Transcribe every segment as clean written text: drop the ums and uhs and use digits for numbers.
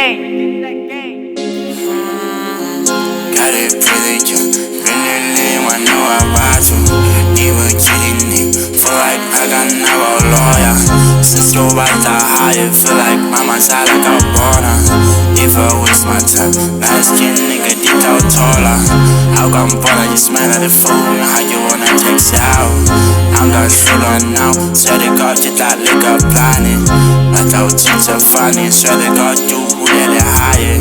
Got it pretty young, really ngoaneo batho. Neighbour kidding me, feel like I got never lawyer. Since you battle high, feel like mama's like a border. If I waste my time, light skin nigga deep out taller. How come border, you smile at the phone, how you wanna text out? I'm got sugar now, swear to God you that liquor planet. Not out things are funny, swear to God you who really high.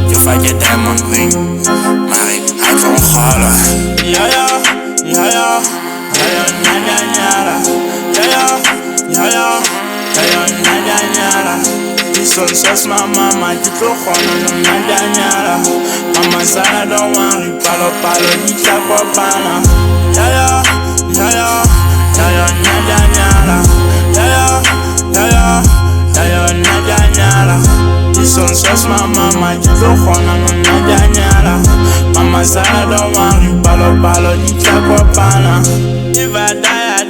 You fight your diamond ring, married, I don't holler. Yeah, yeah, yeah, yeah, yeah, Kea Nyala. Yeah, yeah, yeah, yeah, Kea Nyala. This one says my mama, ntlohelleleng, Kea Nyala. Mama Sana don't worry, palo, nitla kopana. Yeah, yeah, yeah, yeah, Kea Nyala. Yeah, yeah, yeah, Kea Nyala. This one says my mama, ntlohelleleng, Kea Nyala. Mama Sana don't worry, palo, nitla kopana. If I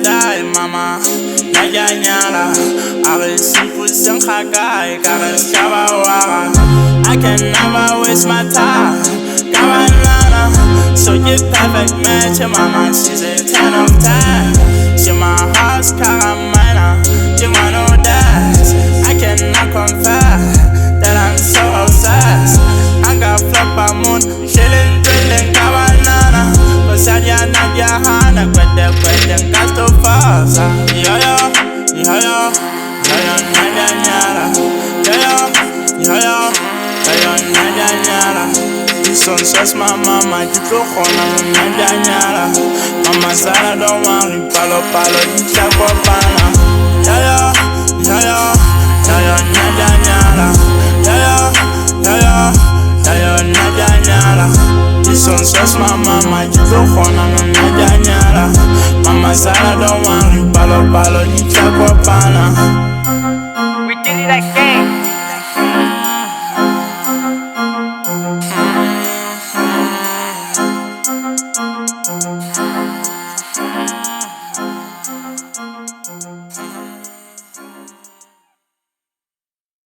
die, mama, Kea Nyala. I simple sing hakai, kare skabawara. I can never waste my time, Kawanana. So you perfect match, mama, she's a 10 of 10. She my house, Karamana, you wanna dance. I cannot confess that I'm so obsessed. I got flop moon, chillin', drilling, Kawanana. Cause I can't get hana, quit gas to fast. Yeah, yeah, yeah, yeah. Kea Nyala. Yeah, Kea Nyala. This one says my mama, ntlohelleleng, Kea Nyala. Mama Sana don't worry, palo, nitla kopana. Yeah, Kea Nyala. Yeah, Kea Nyala. This one says my mama, ntlohelleleng, Kea Nyala. Mama Sana don't worry, palo, nitla kopana. We did it again.